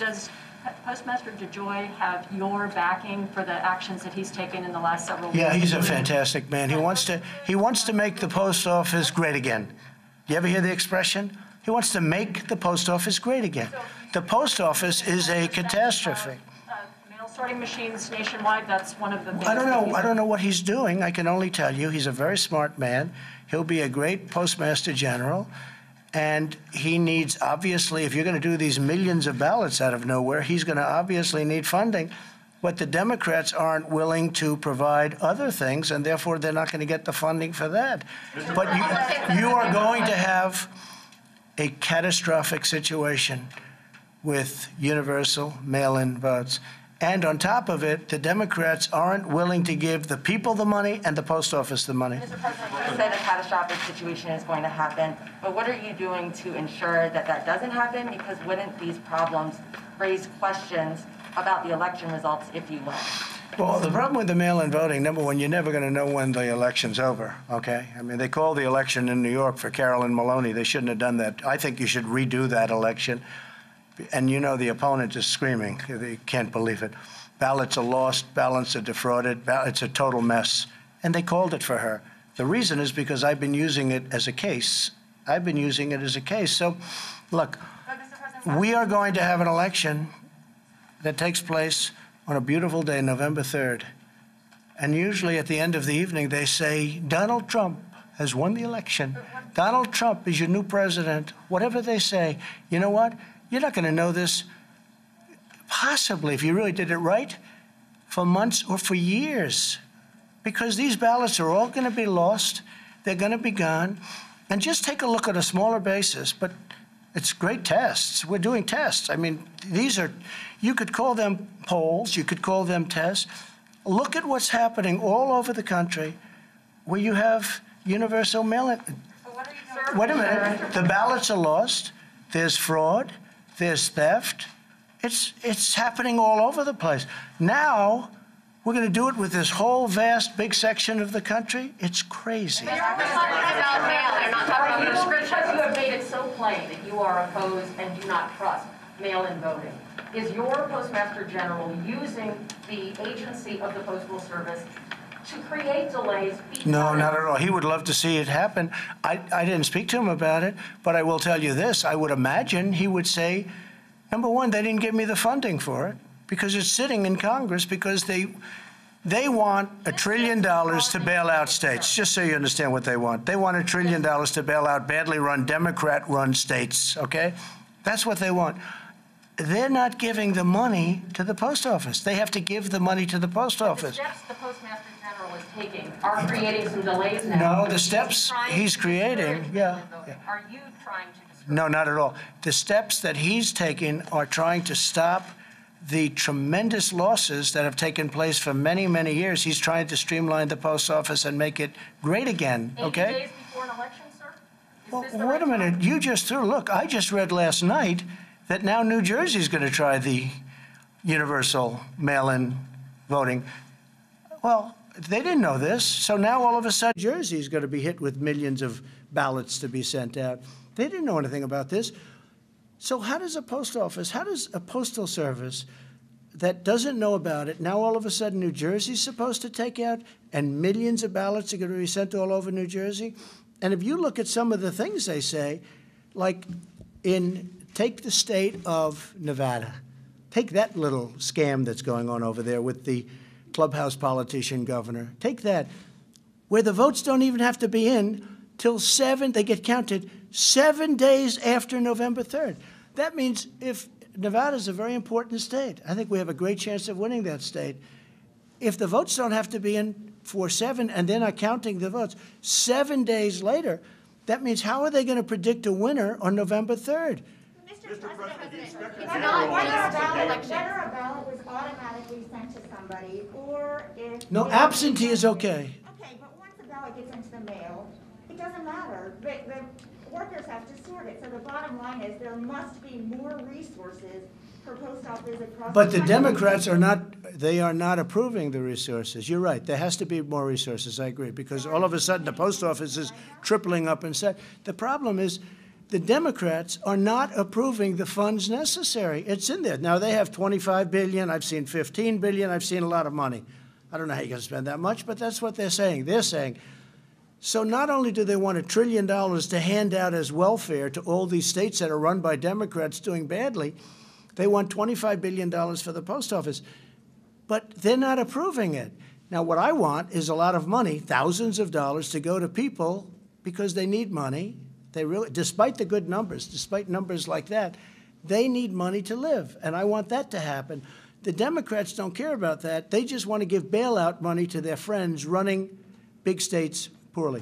Does Postmaster DeJoy have your backing for the actions that he's taken in the last several weeks? Yeah, he's a fantastic man. He wants to make the post office great again. You ever hear the expression? He wants to make the post office great again. The post office is a catastrophe. Mail sorting machines nationwide, that's one of the things. I don't know what he's doing. I can only tell you he's a very smart man. He'll be a great postmaster general. And he needs, obviously, if you're going to do these millions of ballots out of nowhere, he's going to obviously need funding. But the Democrats aren't willing to provide other things, and therefore they're not going to get the funding for that. But you are going to have a catastrophic situation with universal mail-in votes. And on top of it, the Democrats aren't willing to give the people the money and the post office the money. Mr. President, you said a catastrophic situation is going to happen, but what are you doing to ensure that that doesn't happen? Because wouldn't these problems raise questions about the election results if you win? Well, the problem with the mail-in voting, number one, you're never going to know when the election's over, okay? I mean, they called the election in New York for Carolyn Maloney. They shouldn't have done that. I think you should redo that election. And you know the opponent is screaming. They can't believe it. Ballots are lost. Ballots are defrauded. It's a total mess. And they called it for her. The reason is because I've been using it as a case. I've been using it as a case. So, look, we are going to have an election that takes place on a beautiful day, November 3rd. And usually at the end of the evening, they say, Donald Trump has won the election. Donald Trump is your new president. Whatever they say, you know what? You're not going to know this, possibly, if you really did it right, for months or for years, because these ballots are all going to be lost. They're going to be gone. And just take a look at a smaller basis, but it's great tests. We're doing tests. I mean, these are, you could call them polls, you could call them tests. Look at what's happening all over the country where you have universal mail-in. Wait a minute. The ballots are lost. There's fraud. There's theft. It's happening all over the place. Now, we're going to do it with this whole vast, big section of the country. It's crazy. You have made it so plain that you are opposed and do not trust mail-in voting. Is your Postmaster General using the agency of the Postal Service to create delays? No, not at all. He would love to see it happen. I didn't speak to him about it, but I will tell you this. I would imagine he would say, number one, they didn't give me the funding for it because it's sitting in Congress because they want $1 trillion to bail out states, just so you understand what they want. They want $1 trillion to bail out badly run, Democrat-run states, okay? That's what they want. They're not giving the money to the post office. They have to give the money to the post office. The steps the Postmaster General is taking are creating some delays now. No, the steps he's creating, yeah. Are you trying to discourage? No, not at all. The steps that he's taking are trying to stop the tremendous losses that have taken place for many, many years. He's trying to streamline the post office and make it great again, okay? 80 days before an election, sir? Well, wait a minute. You just threw, look, I just read last night that now New Jersey's going to try the universal mail-in voting. Well, they didn't know this, so now all of a sudden Jersey's going to be hit with millions of ballots to be sent out. They didn't know anything about this. So how does a post office, how does a postal service that doesn't know about it, now all of a sudden New Jersey's supposed to take out and millions of ballots are going to be sent all over New Jersey? And if you look at some of the things they say, like take the state of Nevada. Take that little scam that's going on over there with the clubhouse politician governor. Take that, where the votes don't even have to be in till they get counted 7 days after November 3rd. That means if Nevada's a very important state, I think we have a great chance of winning that state. If the votes don't have to be in for 7 and they're not counting the votes 7 days later, that means how are they going to predict a winner on November 3rd? Mr. President, it's not whether a ballot was automatically sent to somebody or if... No, absentee is okay. Okay, but once the ballot gets into the mail, it doesn't matter. The workers have to sort it. So the bottom line is there must be more resources for post offices across But the Democrats are not approving the resources. You're right. There has to be more resources. I agree. Because all of a sudden the post office is tripling up in size. The problem is the Democrats are not approving the funds necessary. It's in there. Now, they have $25 billion. I've seen $15 billion. I've seen a lot of money. I don't know how you're going to spend that much, but that's what they're saying. They're saying, so not only do they want $1 trillion to hand out as welfare to all these states that are run by Democrats doing badly, they want $25 billion for the post office. But they're not approving it. Now, what I want is a lot of money, thousands of dollars, to go to people because they need money. They really, despite the good numbers, despite numbers like that, they need money to live, and I want that to happen. The Democrats don't care about that. They just want to give bailout money to their friends running big states poorly.